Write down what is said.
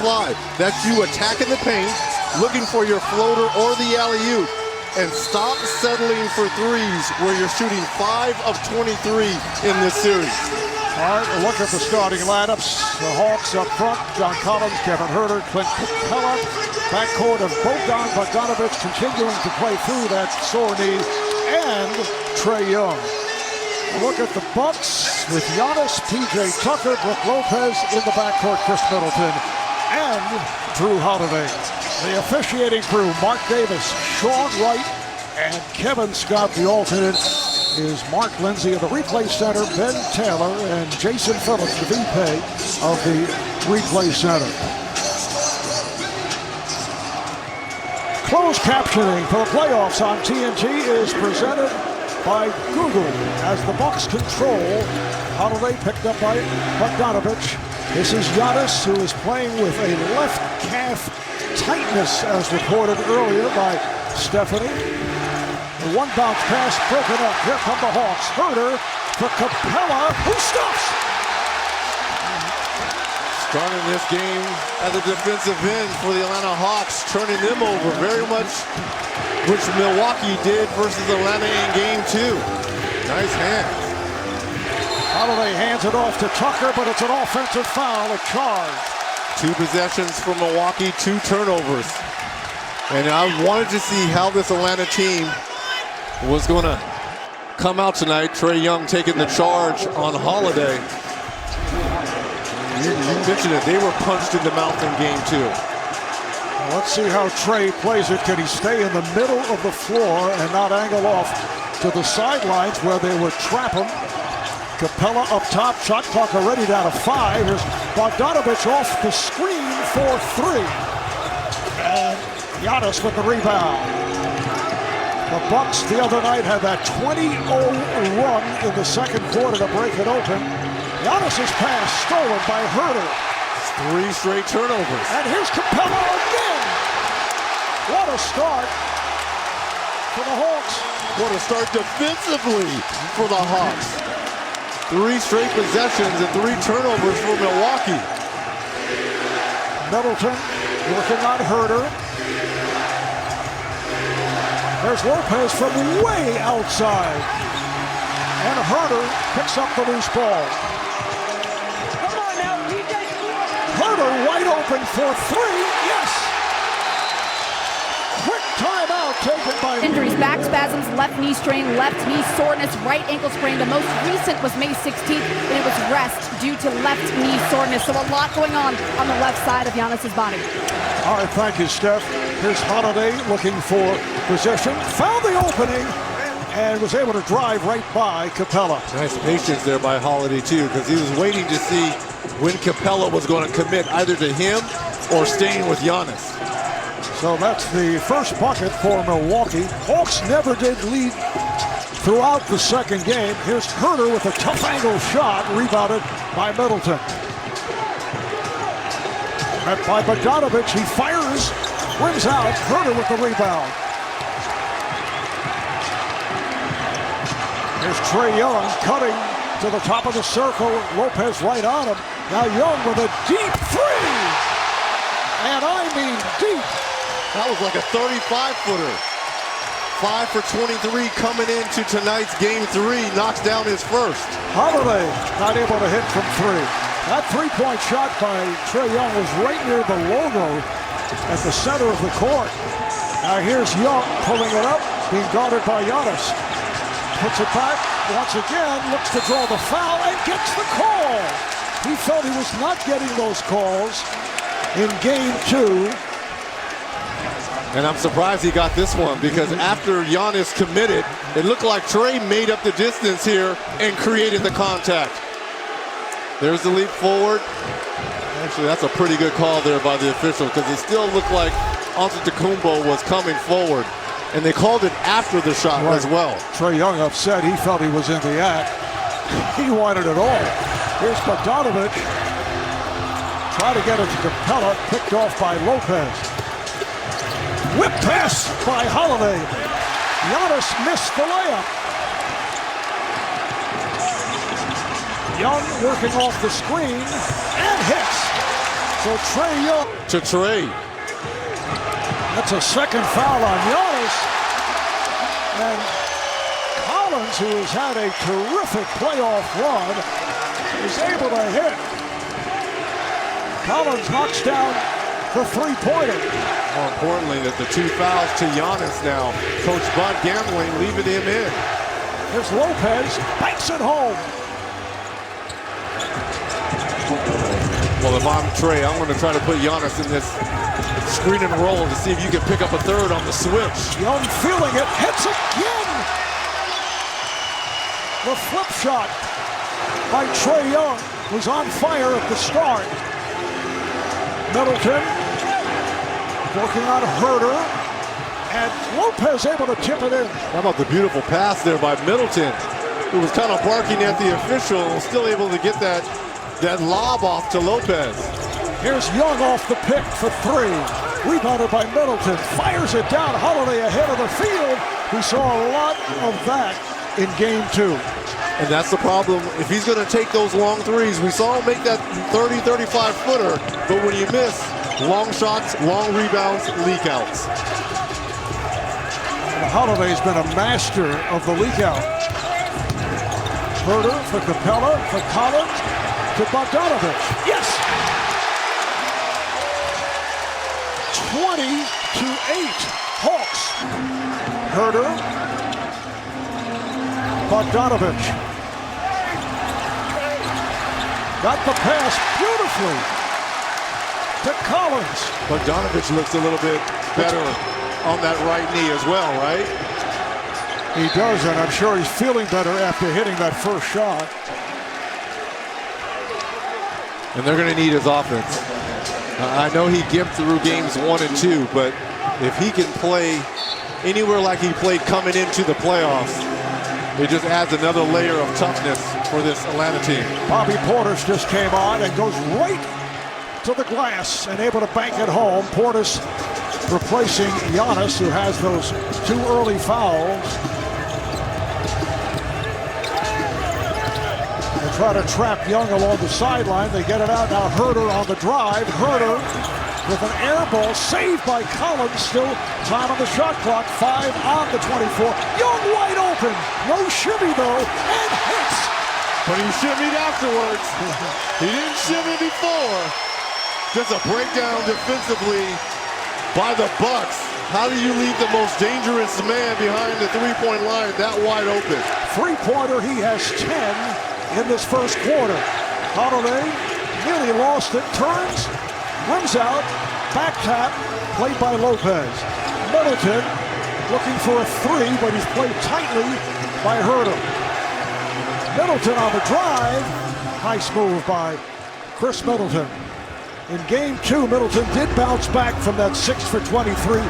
fly. That's you attacking the paint, looking for your floater or the alley-oop, and stop settling for threes where you're shooting 5 of 23 in this series. All right, we'll look at the starting lineups. The Hawks up front, John Collins, Kevin Huerter, Clint Capella. Backcourt of Bogdanovich continuing to play through that sore knee, and Trae Young. Look at the Bucks with Giannis, PJ Tucker, Brook Lopez in the backcourt, Chris Middleton, and Drew Holiday. The officiating crew, Mark Davis, Sean Wright, and Kevin Scott. The alternate is Mark Lindsay of the Replay Center, Ben Taylor, and Jason Phillips, the VP of the Replay Center. Closed captioning for the playoffs on TNT is presented by Google as the Bucks control. Holiday picked up by Bogdanovich. This is Giannis, who is playing with a left calf tightness, as reported earlier by Stephanie. The one bounce pass broken up. Here come the Hawks. Huerter for Capella, who stops. Starting this game at the defensive end for the Atlanta Hawks, turning them over very much, which Milwaukee did versus Atlanta in game 2. Nice hands. Holiday hands it off to Tucker, but it's an offensive foul, a charge. 2 possessions for Milwaukee, 2 turnovers. And I wanted to see how this Atlanta team was going to come out tonight. Trae Young taking the charge on Holiday. You mentioned it, they were punched in the mouth in game 2. Well, let's see how Trae plays it. Can he stay in the middle of the floor and not angle off to the sidelines where they would trap him? Capella up top, shot clock already down to 5. Here's Bogdanovich off the screen for 3. And Giannis with the rebound. The Bucks the other night had that 20-0 run in the second quarter to break it open. Giannis's pass stolen by Huerter. 3 straight turnovers. And here's Capella again. What a start for the Hawks. What a start defensively for the Hawks. 3 straight possessions and 3 turnovers for Milwaukee. Middleton working on Huerter. There's Lopez from way outside. And Huerter picks up the loose ball. Huerter wide open for 3. Yes! Quick timeout taken by... Injuries, back spasms, left knee strain, left knee soreness, right ankle sprain. The most recent was May 16th, and it was rest due to left knee soreness. So a lot going on the left side of Giannis's body. All right, thank you, Steph. Here's Holiday looking for position. Found the opening and was able to drive right by Capella. Nice patience there by Holiday, too, because he was waiting to see when Capella was going to commit either to him or staying with Giannis. So that's the first bucket for Milwaukee. Hawks never did lead throughout the second game. Here's Huerter with a tough angle shot, rebounded by Middleton. Met by Bogdanovich, he fires, rims out, Huerter with the rebound. Here's Trae Young cutting to the top of the circle. Lopez right on him. Now Young with a deep 3. And I mean deep. That was like a 35-footer. 5 for 23 coming into tonight's game 3. Knocks down his first. Holiday not able to hit from 3. That 3-point shot by Trae Young was right near the logo at the center of the court. Now here's Young pulling it up, being guarded by Giannis. Puts it back once again, looks to draw the foul and gets the call. He felt he was not getting those calls in game 2. And I'm surprised he got this one, because after Giannis committed, it looked like Trae made up the distance here and created the contact. There's the leap forward. Actually, that's a pretty good call there by the official, because it still looked like Antetokounmpo was coming forward. And they called it after the shot as well. Trae Young upset. He felt he was in the act. He wanted it all. Here's Bogdanovich. Try to get it to Capella. Picked off by Lopez. Whip pass by Holiday. Giannis missed the layup. Young working off the screen and hits. So Trae Young. To Trae. That's a second foul on Giannis. And Collins, who has had a terrific playoff run, is able to hit. Collins knocks down the three-pointer. More importantly, that the 2 fouls to Giannis now. Coach Bud gambling, leaving him in. Here's Lopez, banks it home. Well, if I'm Trae, I'm going to try to put Giannis in this screen and roll to see if you can pick up a third on the switch. Young feeling it, hits again. The flip shot by Trae Young was on fire at the start. Middleton working on Herter, and Lopez able to tip it in. How about the beautiful pass there by Middleton, who was kind of barking at the official, still able to get that lob off to Lopez. Here's Young off the pick for three. Rebounded by Middleton, fires it down. Holiday ahead of the field. We saw a lot of that in game 2. And that's the problem. If he's going to take those long threes, we saw him make that 30, 35 footer, but when you miss, long shots, long rebounds, leak outs. Holiday's been a master of the leak out. Herter for Capella, for Collins, to Bogdanovich. Yes! 20-8, Hawks. Herter, Bogdanovich. Got the pass beautifully to Collins. Bogdanovich looks a little bit better on that right knee as well, right? He does, and I'm sure he's feeling better after hitting that first shot. And they're going to need his offense. I know he gimped through games 1 and 2, but if he can play anywhere like he played coming into the playoffs, it just adds another layer of toughness for this Atlanta team. Bobby Portis just came on and goes right to the glass and able to bank it home. Portis replacing Giannis, who has those 2 early fouls. They try to trap Young along the sideline. They get it out now. Herter on the drive. Herter with an air ball saved by Collins. Still time on the shot clock. 5 on the 24. Young wide open. No shimmy though, and hits. But he shimmied afterwards. He didn't shimmy before. Just a breakdown defensively by the Bucks. How do you leave the most dangerous man behind the three-point line that wide open? Three-pointer, he has 10 in this first quarter. Holiday nearly lost it, turns, rims out, back tap, played by Lopez. Middleton looking for a 3, but he's played tightly by Herter. Middleton on the drive, nice move by Chris Middleton. In game 2, Middleton did bounce back from that 6 for 23